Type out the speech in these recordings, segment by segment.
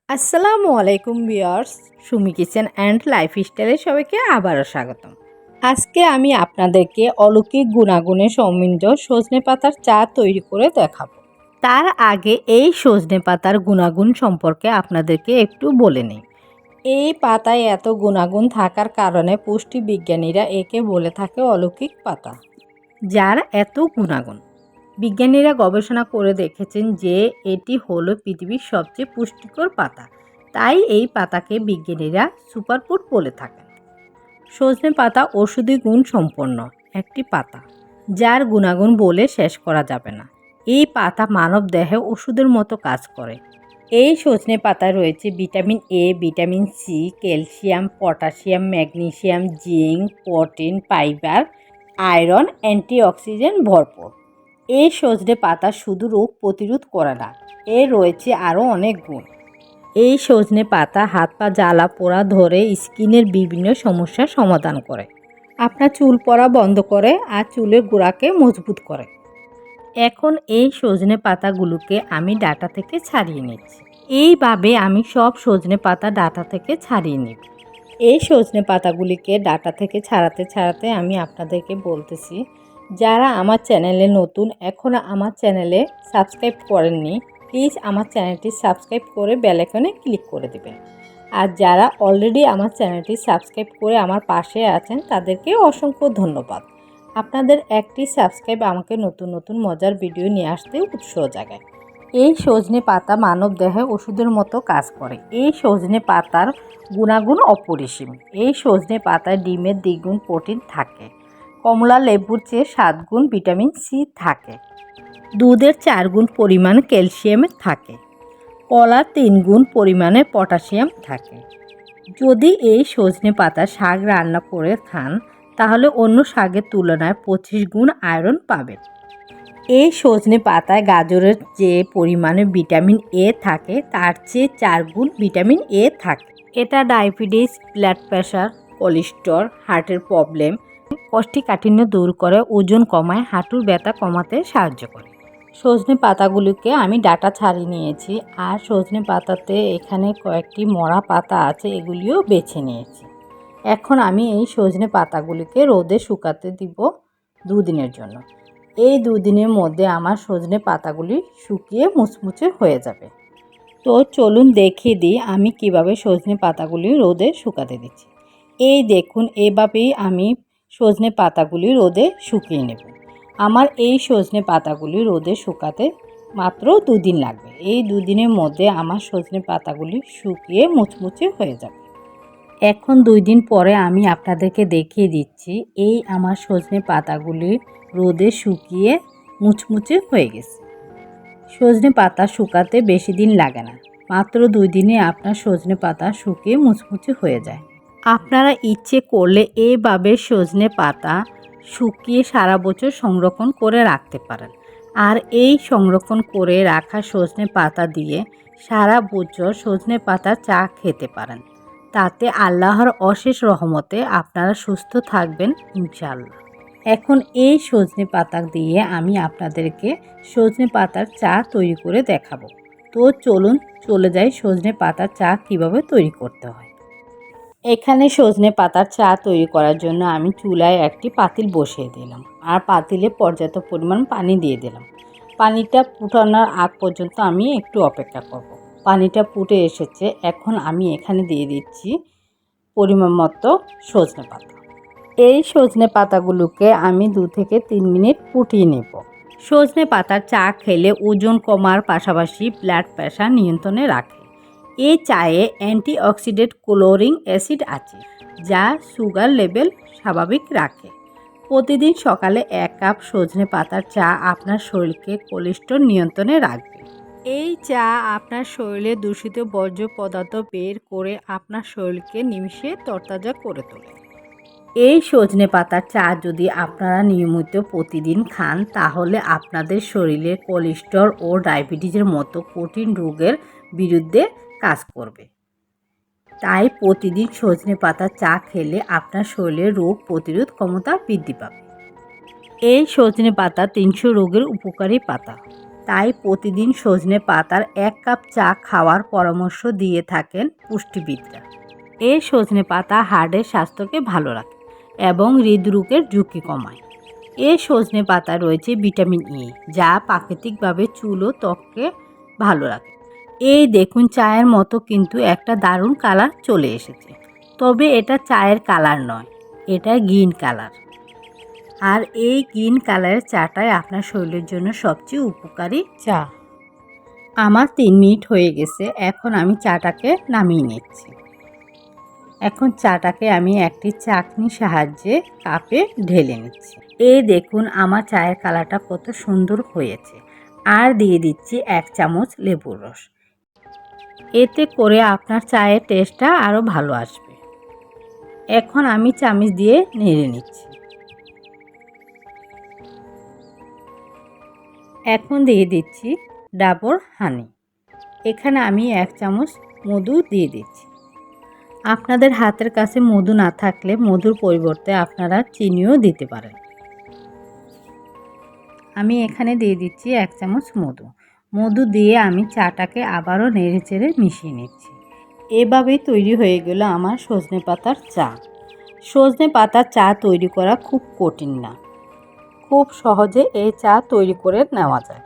আসসালামু আলাইকুম viewers, Sumi kitchen and লাইফস্টাইলে সবাইকে আবারও স্বাগতম। আজকে আমি আপনাদেরকে অলৌকিক গুণাগুণের সমৃদ্ধ সজনে পাতার চা তৈরি করে দেখাবো। তার আগে এই সজনে পাতার গুণাগুণ সম্পর্কে আপনাদেরকে একটু বলে নিই। এই পাতায় এত গুণাগুণ থাকার কারণে পুষ্টিবিজ্ঞানীরা একে বলে থাকে অলৌকিক পাতা। যার এত গুণাগুণ, বিজ্ঞানীরা গবেষণা করে দেখেছেন যে এটি হলো পৃথিবীর সবচেয়ে পুষ্টিকর পাতা। তাই এই পাতাকে বিজ্ঞানীরা সুপারফুড বলে থাকেন। সজনে পাতা ঔষধি গুণ সম্পন্ন একটি পাতা, যার গুণাগুণ বলে শেষ করা যাবে না। এই পাতা মানব দেহে ওষুধের মতো কাজ করে। এই সজনে পাতায় রয়েছে vitamin A, vitamin C, calcium, potassium, magnesium, zinc, protein, fibre, iron, antioxidant ভরপুর। এই সজনে পাতা শুধু রোগ প্রতিরোধ করে না, এর রয়েছে আরও অনেক গুণ। এই সজনে পাতা হাত পা জ্বালা পোড়া ধরে স্কিনের বিভিন্ন সমস্যার সমাধান করে। আপনার চুল পড়া বন্ধ করে আর চুলের গোড়াকে মজবুত করে। এখন এই সজনে পাতাগুলোকে আমি ডাঁটা থেকে ছাড়িয়ে নিচ্ছি। এইভাবে আমি সব সজনে পাতা ডাঁটা থেকে ছাড়িয়ে নিব। এই সজনে পাতাগুলিকে ডাঁটা থেকে ছাড়াতে ছাড়াতে আমি আপনাদেরকে বলতেছি, যারা আমার চ্যানেলে নতুন, এখনও আমার চ্যানেলে সাবস্ক্রাইব করেননি, প্লিজ আমার চ্যানেলটি সাবস্ক্রাইব করে বেল আইকনে ক্লিক করে দেবেন। আর যারা অলরেডি আমার চ্যানেলটি সাবস্ক্রাইব করে আমার পাশে আছেন, তাদেরকে অসংখ্য ধন্যবাদ। আপনাদের একটি সাবস্ক্রাইব আমাকে নতুন নতুন মজার ভিডিও নিয়ে আসতে উৎসাহ জাগায়। এই সজনে পাতা মানব দেহে ওষুধের মতো কাজ করে। এই সজনে পাতার গুণাগুণ অপরিসীম। এই সজনে পাতায় ডিমের দ্বিগুণ প্রোটিন থাকে, কমলা লেবুর চেয়ে 7 গুণ ভিটামিন সি থাকে, দুধের 4 গুণ পরিমাণ ক্যালসিয়াম থাকে, কলার 3 গুণ পরিমাণে পটাশিয়াম থাকে। যদি এই সজনে পাতা শাক রান্না করে খান, তাহলে অন্য শাকের তুলনায় 25 গুণ আয়রন পাবেন। এই সজনে পাতায় গাজরের যে পরিমাণে ভিটামিন এ থাকে, তার চেয়ে 4 গুণ ভিটামিন এ থাকে। এটা ডায়াবেটিস, ব্লাড প্রেশার, কোলেস্টেরল, হার্টের প্রবলেম, কোষ্ঠকাঠিন্য দূর করে, ওজন কমায়, হাঁটুর ব্যথা কমাতে সাহায্য করে। সজনে পাতাগুলিকে আমি ডাঁটা ছাড়িয়ে নিয়েছি, আর সজনে পাতাতে এখানে কয়েকটি মরা পাতা আছে, এগুলিও বেছে নিয়েছি। এখন আমি এই সজনে পাতাগুলিকে রোদে শুকাতে দিব 2 দিনের জন্য। এই 2 দিনের মধ্যে আমার সজনে পাতাগুলি শুকিয়ে মুচমুচে হয়ে যাবে। তো চলুন দেখিয়ে দিই আমি কিভাবে সজনে পাতাগুলি রোদে শুকাতে দিচ্ছি। এই দেখুন, এভাবেই আমি সজনে পাতাগুলি রোদে শুকিয়ে নেব। আমার এই সজনে পাতাগুলি রোদে শুকাতে মাত্র 2 দিন লাগবে। এই 2 দিনের মধ্যে আমার সজনে পাতাগুলি শুকিয়ে মুচমুচে হয়ে যাবে। এখন 2 দিন পরে আমি আপনাদেরকে দেখিয়ে দিচ্ছি, এই আমার সজনে পাতাগুলি রোদে শুকিয়ে মুচমুচে হয়ে গেছে। সজনে পাতা শুকাতে বেশি দিন লাগে না, মাত্র 2 দিনে আপনার সজনে পাতা শুকিয়ে মুচমুচে হয়ে যায়। আপনারা ইচ্ছে করলে এইভাবে সজনে পাতা শুকিয়ে সারা বছর সংরক্ষণ করে রাখতে পারেন। আর এই সংরক্ষণ করে রাখা সজনে পাতা দিয়ে সারা বছর সজনে পাতা চা খেতে পারেন। তাতে আল্লাহর অশেষ রহমতে আপনারা সুস্থ থাকবেন ইনশাআল্লাহ। এখন এই সজনে পাতা দিয়ে আমি আপনাদেরকে সজনে পাতার চা তৈরি করে দেখাবো। তো চলুন চলে যাই সজনে পাতার চা কিভাবে তৈরি করতে হয়। এখানে সজনে পাতার চা তৈরি করার জন্য আমি চুলায় একটি পাতিল বসিয়ে দিলাম, আর পাতিলে পর্যাপ্ত পরিমাণ পানি দিয়ে দিলাম। পানিটা ফুটানোর আগ পর্যন্ত আমি একটু অপেক্ষা করব। পানিটা ফুটে এসেছে, এখন আমি এখানে দিয়ে দিচ্ছি পরিমাণ মতো সজনে পাতা। এই সজনে পাতাগুলোকে আমি 2 থেকে 3 মিনিট ফুটিয়ে নেব। সজনে পাতার চা খেলে ওজন কমার পাশাপাশি ব্লাড প্রেশার নিয়ন্ত্রণে রাখে। এই চায়ে অ্যান্টিঅক্সিডেন্ট ক্লোরিক অ্যাসিড আছে, যা সুগার লেভেল স্বাভাবিক রাখে। প্রতিদিন সকালে 1 কাপ সজনে পাতার চা আপনার শরীরকে কোলেস্টেরল নিয়ন্ত্রণে রাখবে। এই চা আপনার শরীরে দূষিত বর্জ্য পদার্থ বের করে আপনার শরীরকে নিমিষে তরতাজা করে তোলে। এই সজনে পাতার চা যদি আপনারা নিয়মিত প্রতিদিন খান, তাহলে আপনাদের শরীরে কোলেস্টেরল ও ডায়াবেটিসের মতো কঠিন রোগের বিরুদ্ধে কাজ করবে। তাই প্রতিদিন সজনে পাতার চা খেলে আপনার শরীরের রোগ প্রতিরোধ ক্ষমতা বৃদ্ধি পাবে। এই সজনে পাতা 300 রোগের উপকারী পাতা। তাই প্রতিদিন সজনে পাতার 1 কাপ চা খাওয়ার পরামর্শ দিয়ে থাকেন পুষ্টিবিদরা। এই সজনে পাতা হার্টের স্বাস্থ্যকে ভালো রাখে এবং হৃদরোগের ঝুঁকি কমায়। এই সজনে পাতা রয়েছে ভিটামিন ই, যা প্রাকৃতিকভাবে চুল ও ত্বককে ভালো রাখে। এই দেখুন, চায়ের মতো কিন্তু একটা দারুণ কালার চলে এসেছে। তবে এটা চায়ের কালার নয়, এটা গ্রিন কালার। আর এই গ্রিন কালারের চাটাই আপনার শরীরের জন্য সবচেয়ে উপকারী চা। আমার 3 মিনিট হয়ে গেছে, এখন আমি চাটাকে নামিয়ে নিচ্ছি। এখন চাটাকে আমি একটি চাকনির সাহায্যে কাপে ঢেলে নিচ্ছি। এই দেখুন আমার চায়ের কালারটা কত সুন্দর হয়েছে। আর দিয়ে দিচ্ছি 1 চামচ লেবুর রস। এতে করে আপনার চায়ের টেস্টটা আরও ভালো আসবে। এখন আমি চামচ দিয়ে নেড়ে নিচ্ছি। এখন দিয়ে দিচ্ছি ডাবর হানি। এখানে আমি 1 চামচ মধু দিয়ে দিচ্ছি। আপনাদের হাতের কাছে মধু না থাকলে মধুর পরিবর্তে আপনারা চিনিও দিতে পারেন। আমি এখানে দিয়ে দিচ্ছি 1 চামচ মধু। মধু দিয়ে আমি চাটাকে আবারও নেড়েচেড়ে মিশিয়ে নিচ্ছি। এভাবেই তৈরি হয়ে গেল আমার সজনে পাতার চা। সজনে পাতার চা তৈরি করা খুব কঠিন না, খুব সহজে এই চা তৈরি করে নেওয়া যায়।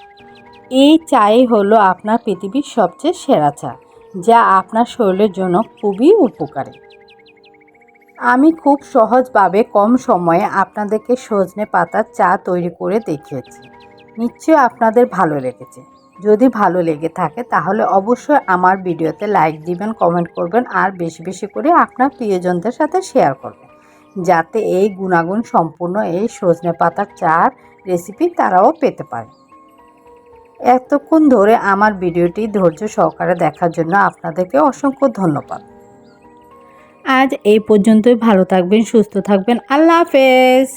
এই চাই হলো আপনার পৃথিবীর সবচেয়ে সেরা চা, যা আপনার শরীরের জন্য খুবই উপকারী। আমি খুব সহজভাবে কম সময়ে আপনাদেরকে সজনে পাতার চা তৈরি করে দেখিয়েছি। নিশ্চয়ই আপনাদের ভালো লেগেছে। যদি ভালো লেগে থাকে তাহলে অবশ্যই আমার ভিডিওতে লাইক দিবেন, কমেন্ট করবেন আর বেশি বেশি করে আপনার প্রিয়জনদের সাথে শেয়ার করবেন, যাতে এই গুণাগুণ সম্পূর্ণ এই সজনে পাতার চার রেসিপি তারাও পেতে পারে। এতক্ষণ ধরে আমার ভিডিওটি ধৈর্য সহকারে দেখার জন্য আপনাদেরকে অসংখ্য ধন্যবাদ। আজ এই পর্যন্তই। ভালো থাকবেন, সুস্থ থাকবেন। আল্লাহ হাফেজ।